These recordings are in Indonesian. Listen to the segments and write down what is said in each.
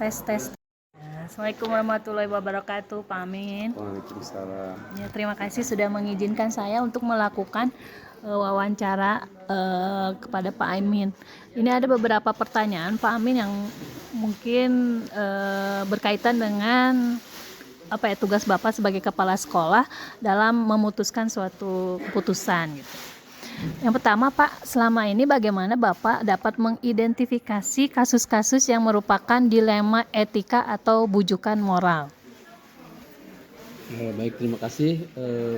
Tes. Assalamualaikum warahmatullahi wabarakatuh, Pak Amin. Waalaikumsalam. Ya, terima kasih sudah mengizinkan saya untuk melakukan wawancara kepada Pak Amin. Ini ada beberapa pertanyaan Pak Amin yang mungkin berkaitan dengan tugas Bapak sebagai kepala sekolah dalam memutuskan suatu keputusan gitu. Yang pertama Pak, selama ini bagaimana Bapak dapat mengidentifikasi kasus-kasus yang merupakan dilema etika atau bujukan moral? Baik, terima kasih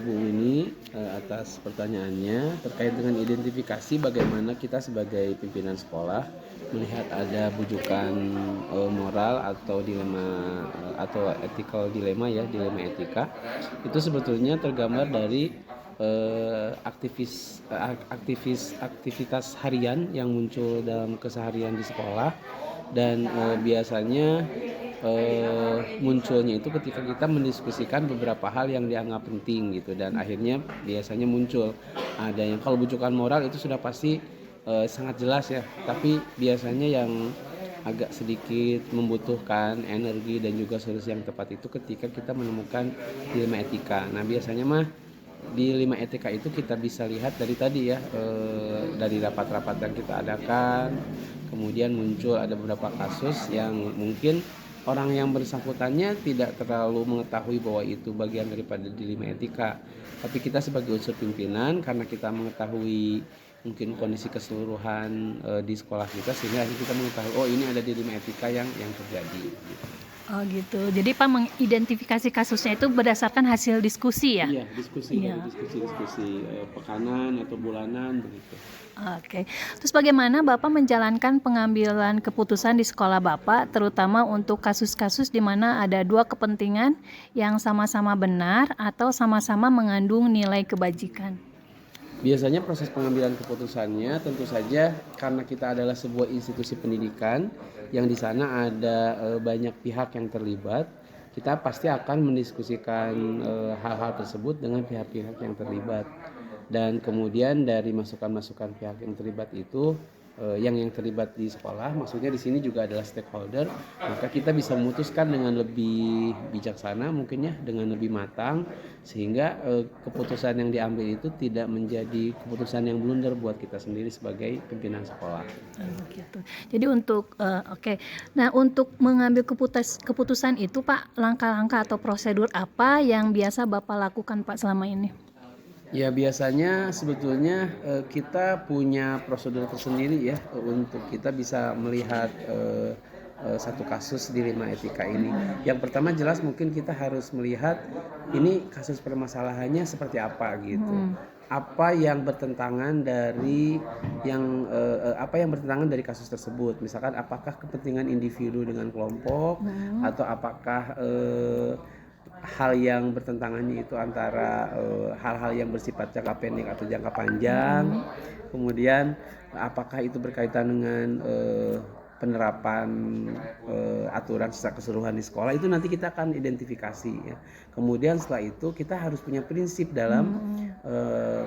Bu Winnie atas pertanyaannya terkait dengan identifikasi bagaimana kita sebagai pimpinan sekolah melihat ada bujukan moral atau dilema atau ethical dilema ya, dilema etika. Itu sebetulnya tergambar dari aktivitas harian yang muncul dalam keseharian di sekolah dan biasanya munculnya itu ketika kita mendiskusikan beberapa hal yang dianggap penting gitu, dan akhirnya biasanya muncul ada yang, kalau bujukan moral itu sudah pasti sangat jelas ya, tapi biasanya yang agak sedikit membutuhkan energi dan juga solusi yang tepat itu ketika kita menemukan dilema etika. Nah biasanya mah di 5 etika itu kita bisa lihat dari tadi ya, dari rapat-rapat yang kita adakan, kemudian muncul ada beberapa kasus yang mungkin orang yang bersangkutannya tidak terlalu mengetahui bahwa itu bagian daripada dilema etika, tapi kita sebagai unsur pimpinan karena kita mengetahui mungkin kondisi keseluruhan di sekolah kita, sehingga kita mengetahui oh ini ada dilema etika yang terjadi gitu. Oh gitu. Jadi Pak mengidentifikasi kasusnya itu berdasarkan hasil diskusi ya? Iya, diskusi pekanan atau bulanan begitu. Oke. Terus bagaimana Bapak menjalankan pengambilan keputusan di sekolah Bapak, terutama untuk kasus-kasus di mana ada dua kepentingan yang sama-sama benar atau sama-sama mengandung nilai kebajikan? Biasanya proses pengambilan keputusannya tentu saja karena kita adalah sebuah institusi pendidikan yang di sana ada banyak pihak yang terlibat, kita pasti akan mendiskusikan hal-hal tersebut dengan pihak-pihak yang terlibat, dan kemudian dari masukan-masukan pihak yang terlibat itu yang terlibat di sekolah, maksudnya di sini juga adalah stakeholder, maka kita bisa memutuskan dengan lebih bijaksana mungkin ya, dengan lebih matang, sehingga keputusan yang diambil itu tidak menjadi keputusan yang blunder buat kita sendiri sebagai pimpinan sekolah. Gitu. Jadi untuk Nah untuk mengambil keputusan itu Pak, langkah-langkah atau prosedur apa yang biasa Bapak lakukan Pak selama ini? Ya biasanya sebetulnya kita punya prosedur tersendiri ya untuk kita bisa melihat satu kasus dilema etika ini. Yang pertama jelas mungkin kita harus melihat ini kasus permasalahannya seperti apa gitu. Apa yang bertentangan dari kasus tersebut. Misalkan apakah kepentingan individu dengan kelompok atau apakah hal yang bertentangannya itu antara hal-hal yang bersifat jangka pendek atau jangka panjang. Kemudian apakah itu berkaitan dengan penerapan aturan secara keseluruhan di sekolah, itu nanti kita akan identifikasi ya. Kemudian setelah itu kita harus punya prinsip dalam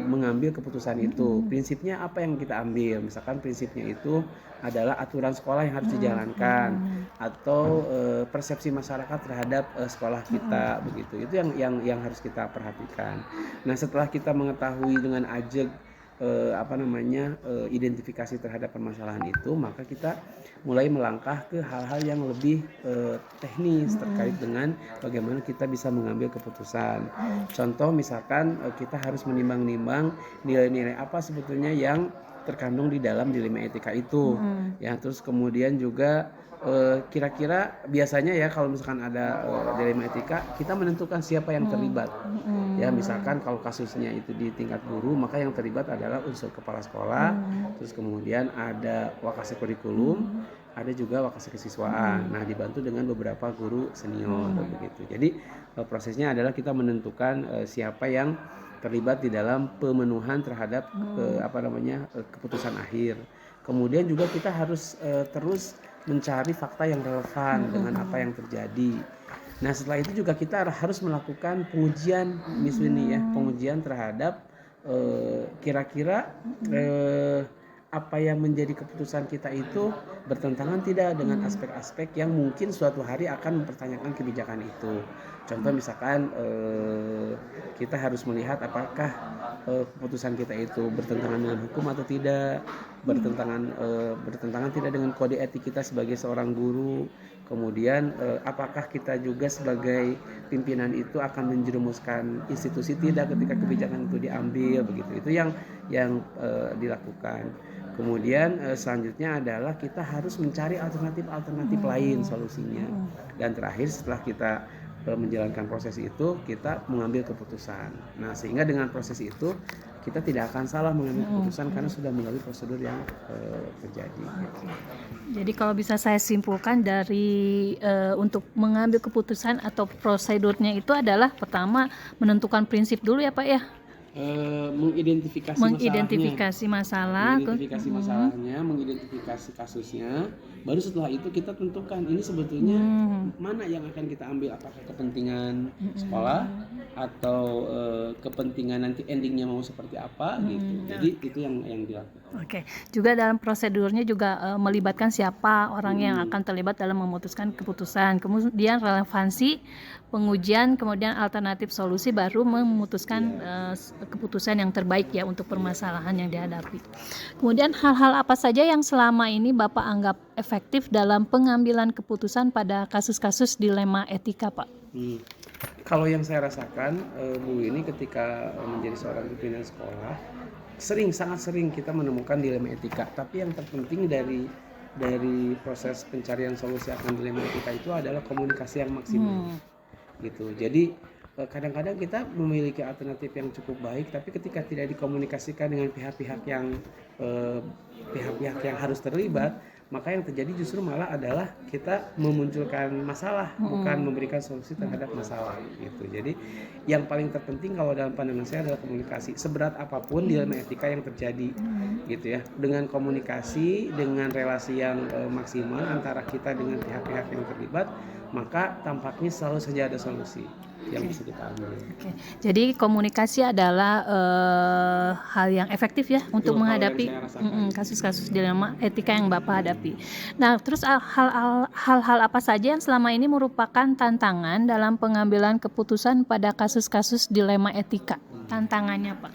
mengambil keputusan itu. Prinsipnya apa yang kita ambil? Misalkan prinsipnya itu adalah aturan sekolah yang harus dijalankan atau persepsi masyarakat terhadap sekolah kita begitu. Itu yang harus kita perhatikan. Nah, setelah kita mengetahui dengan ajeg identifikasi terhadap permasalahan itu, maka kita mulai melangkah ke hal-hal yang lebih teknis terkait dengan bagaimana kita bisa mengambil keputusan. Contoh misalkan kita harus menimbang-nimbang nilai-nilai apa sebetulnya yang terkandung di dalam dilema etika itu. Ya, terus kemudian juga kira-kira biasanya ya kalau misalkan ada dilema etika, kita menentukan siapa yang terlibat. Ya misalkan kalau kasusnya itu di tingkat guru, maka yang terlibat adalah unsur kepala sekolah, terus kemudian ada wakase kurikulum, ada juga wakase kesiswaan. Nah dibantu dengan beberapa guru senior begitu. Jadi prosesnya adalah kita menentukan siapa yang terlibat di dalam pemenuhan terhadap keputusan akhir. Kemudian juga kita harus terus mencari fakta yang relevan dengan apa yang terjadi. Nah setelah itu juga kita harus melakukan pengujian, Miss Winnie ya, pengujian terhadap kira-kira apa yang menjadi keputusan kita itu bertentangan tidak dengan aspek-aspek yang mungkin suatu hari akan mempertanyakan kebijakan itu. Contoh misalkan kita harus melihat apakah keputusan kita itu bertentangan dengan hukum atau tidak, bertentangan tidak dengan kode etik kita sebagai seorang guru. Kemudian apakah kita juga sebagai pimpinan itu akan menjerumuskan institusi tidak ketika kebijakan itu diambil, begitu. Itu yang dilakukan. Kemudian selanjutnya adalah kita harus mencari alternatif lain solusinya. Dan terakhir setelah kita menjalankan proses itu, kita mengambil keputusan. Nah, sehingga dengan proses itu kita tidak akan salah mengambil keputusan karena sudah melalui prosedur yang terjadi. Jadi kalau bisa saya simpulkan dari untuk mengambil keputusan atau prosedurnya itu adalah pertama menentukan prinsip dulu ya Pak ya. Mengidentifikasi masalahnya, mengidentifikasi kasusnya, baru setelah itu kita tentukan ini sebetulnya mana yang akan kita ambil, apakah kepentingan sekolah atau kepentingan nanti endingnya mau seperti apa gitu. Jadi itu yang dilakukan. Oke. Juga dalam prosedurnya juga melibatkan siapa orang yang akan terlibat dalam memutuskan keputusan, kemudian relevansi, pengujian, kemudian alternatif solusi, baru memutuskan keputusan yang terbaik ya untuk permasalahan yang dihadapi. Kemudian hal-hal apa saja yang selama ini Bapak anggap efektif dalam pengambilan keputusan pada kasus-kasus dilema etika, Pak? Kalau yang saya rasakan, Bu, ini ketika menjadi seorang pimpinan sekolah, sangat sering kita menemukan dilema etika. Tapi yang terpenting dari proses pencarian solusi akan dilema etika itu adalah komunikasi yang maksimal. Gitu. Jadi kadang-kadang kita memiliki alternatif yang cukup baik, tapi ketika tidak dikomunikasikan dengan pihak-pihak yang harus terlibat, maka yang terjadi justru malah adalah kita memunculkan masalah, bukan memberikan solusi terhadap masalah. Gitu. Jadi yang paling terpenting kalau dalam pandangan saya adalah komunikasi. Seberat apapun dilema etika yang terjadi, gitu ya. Dengan komunikasi, dengan relasi yang maksimal antara kita dengan pihak-pihak yang terlibat, maka tampaknya selalu saja ada solusi yang bisa kita ambil. Jadi komunikasi adalah hal yang efektif ya untuk menghadapi kasus-kasus dilema etika yang Bapak hadapi. Nah, terus hal-hal apa saja yang selama ini merupakan tantangan dalam pengambilan keputusan pada kasus-kasus dilema etika? Tantangannya, Pak?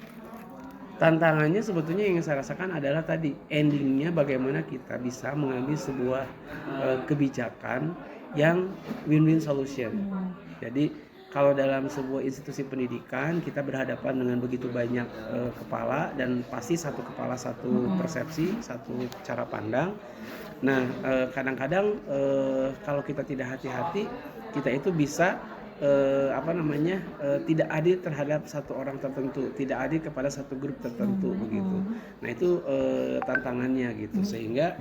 Tantangannya sebetulnya yang saya rasakan adalah tadi endingnya bagaimana kita bisa mengambil sebuah kebijakan yang win-win solution. Jadi kalau dalam sebuah institusi pendidikan kita berhadapan dengan begitu banyak kepala, dan pasti satu kepala satu persepsi, satu cara pandang. Nah, kadang-kadang kalau kita tidak hati-hati, kita itu bisa tidak adil terhadap satu orang tertentu, tidak adil kepada satu grup tertentu, begitu. Nah, itu tantangannya gitu, sehingga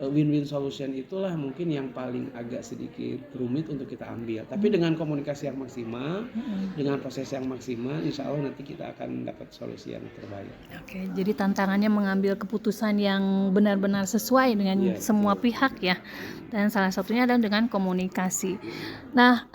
win-win solution itulah mungkin yang paling agak sedikit rumit untuk kita ambil. Tapi dengan komunikasi yang maksimal, dengan proses yang maksimal, insya Allah nanti kita akan dapat solusi yang terbaik. Oke, jadi tantangannya mengambil keputusan yang benar-benar sesuai dengan semua pihak ya. Dan salah satunya adalah dengan komunikasi. Nah,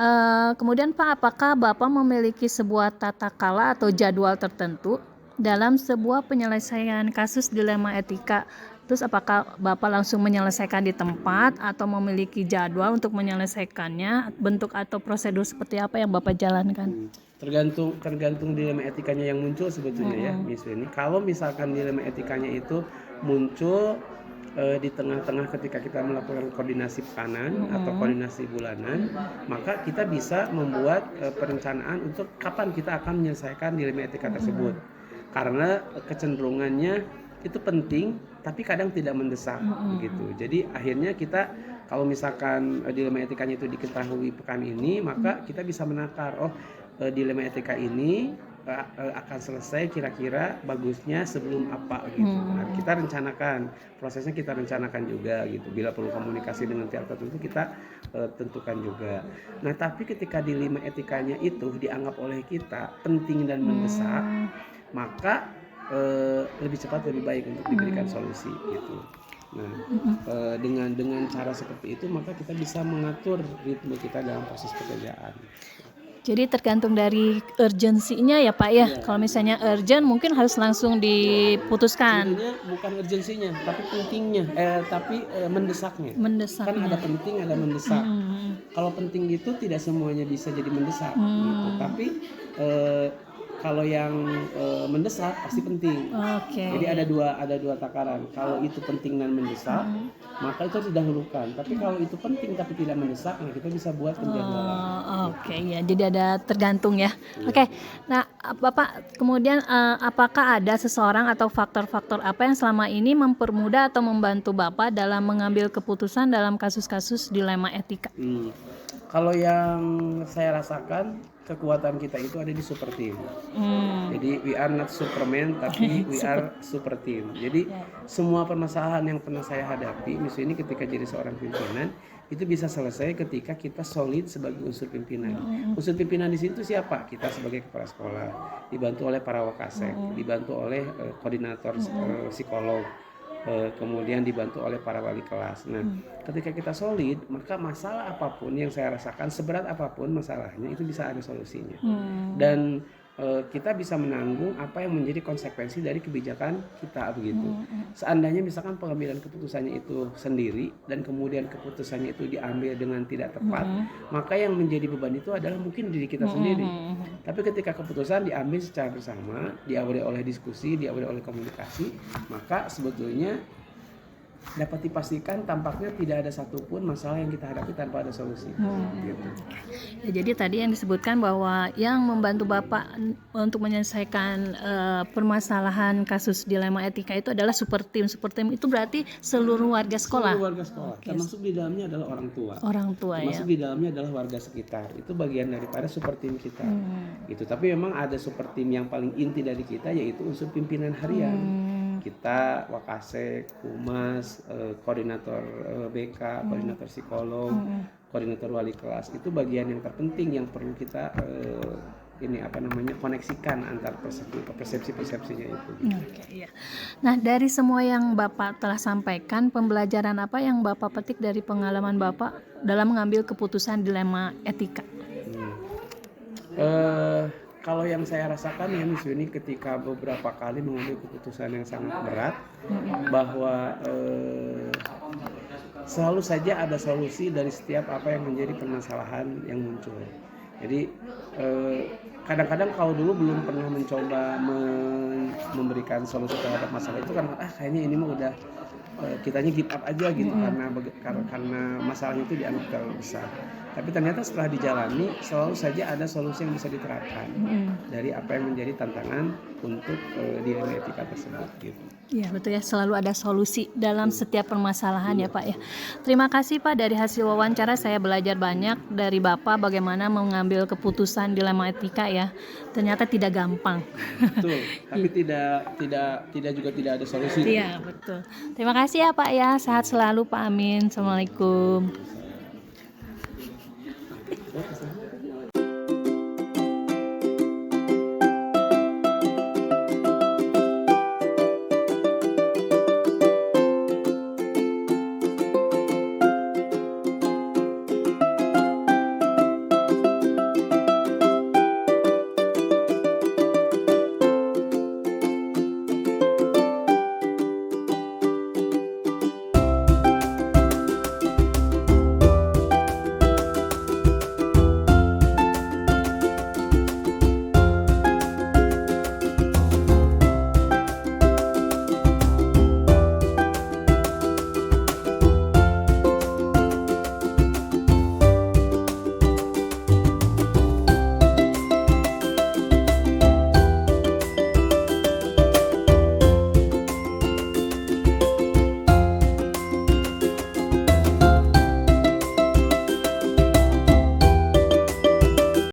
kemudian Pak, apakah Bapak memiliki sebuah tata kala atau jadwal tertentu dalam sebuah penyelesaian kasus dilema etika? Terus apakah Bapak langsung menyelesaikan di tempat atau memiliki jadwal untuk menyelesaikannya? Bentuk atau prosedur seperti apa yang Bapak jalankan? Tergantung dilema etikanya yang muncul sebetulnya ya, Miss Weni. Kalau misalkan dilema etikanya itu muncul di tengah-tengah ketika kita melakukan koordinasi pekanan atau koordinasi bulanan, maka kita bisa membuat perencanaan untuk kapan kita akan menyelesaikan dilema etika tersebut. Karena kecenderungannya itu penting, tapi kadang tidak mendesak, begitu. Jadi akhirnya kita kalau misalkan dilema etikanya itu diketahui pekan ini, maka kita bisa menakar, dilema etika ini akan selesai kira-kira bagusnya sebelum apa gitu. Nah, kita rencanakan prosesnya, kita rencanakan juga gitu. Bila perlu komunikasi dengan pihak tertentu kita tentukan juga. Nah, tapi ketika dilema etikanya itu dianggap oleh kita penting dan mendesak, maka lebih cepat lebih baik untuk diberikan solusi gitu. Nah, dengan cara seperti itu maka kita bisa mengatur ritme kita dalam proses pekerjaan. Jadi tergantung dari urgensinya ya Pak ya. Iya. Kalau misalnya urgent mungkin harus langsung diputuskan. Sebenarnya bukan urgensinya, tapi pentingnya, mendesaknya. Mendesaknya. Kan ada penting, ada mendesak. Hmm. Kalau penting itu tidak semuanya bisa jadi mendesak, gitu. Tapi kalau yang mendesak pasti penting. Oke. Jadi ada dua takaran. Kalau itu penting dan mendesak, maka itu harus didahulukan. Tapi kalau itu penting tapi tidak mendesak, nah kita bisa buat penjadwalan. Oke, ya. Jadi ada tergantung ya. Oke. Nah, Bapak kemudian apakah ada seseorang atau faktor-faktor apa yang selama ini mempermudah atau membantu Bapak dalam mengambil keputusan dalam kasus-kasus dilema etika? Kalau yang saya rasakan, kekuatan kita itu ada di super team. Jadi we are not Superman, tapi we are super team. Jadi semua permasalahan yang pernah saya hadapi, misalnya ketika jadi seorang pimpinan, itu bisa selesai ketika kita solid sebagai unsur pimpinan. Unsur pimpinan di situ siapa? Kita sebagai kepala sekolah, dibantu oleh para wakasek, dibantu oleh koordinator psikolog, kemudian dibantu oleh para wali kelas. Nah, ketika kita solid, maka masalah apapun yang saya rasakan, seberat apapun masalahnya, itu bisa ada solusinya. Dan kita bisa menanggung apa yang menjadi konsekuensi dari kebijakan kita, begitu. Seandainya misalkan pengambilan keputusannya itu sendiri dan kemudian keputusannya itu diambil dengan tidak tepat, maka yang menjadi beban itu adalah mungkin diri kita sendiri. Tapi ketika keputusan diambil secara bersama, diawali oleh diskusi, diawali oleh komunikasi, maka sebetulnya dapat dipastikan tampaknya tidak ada satupun masalah yang kita hadapi tanpa ada solusi. Gitu. Ya, jadi tadi yang disebutkan bahwa yang membantu Bapak untuk menyelesaikan permasalahan kasus dilema etika itu adalah super team. Super team itu berarti seluruh warga sekolah. Seluruh warga sekolah. Termasuk di dalamnya adalah orang tua. Orang tua ya. Termasuk di dalamnya adalah warga sekitar. Itu bagian daripada super team kita. Gitu. Tapi memang ada super team yang paling inti dari kita, yaitu unsur pimpinan harian. Kita wakasek, humas, koordinator BK, koordinator psikolog, koordinator wali kelas, itu bagian yang terpenting yang perlu kita koneksikan antar persepsi-persepsinya itu. Oke, iya. Nah, dari semua yang Bapak telah sampaikan, pembelajaran apa yang Bapak petik dari pengalaman Bapak dalam mengambil keputusan dilema etika? Kalau yang saya rasakan ya Miss Yuni, ketika beberapa kali mengambil keputusan yang sangat berat, bahwa selalu saja ada solusi dari setiap apa yang menjadi permasalahan yang muncul. Jadi kadang-kadang kalau dulu belum pernah mencoba memberikan solusi terhadap masalah itu, karena kayaknya ini mah udah kitanya give up aja gitu, karena masalahnya itu dianggap terlalu besar. Tapi ternyata setelah dijalani, selalu saja ada solusi yang bisa diterapkan dari apa yang menjadi tantangan untuk dilema etika tersebut gitu. Iya betul ya, selalu ada solusi dalam setiap permasalahan ya Pak ya. Terima kasih Pak, dari hasil wawancara saya belajar banyak dari Bapak bagaimana mengambil keputusan dilema etika ya. Ternyata tidak gampang. Betul, tapi tidak ada solusi. Iya betul. Terima kasih ya Pak ya, sehat selalu Pak Amin. Assalamualaikum.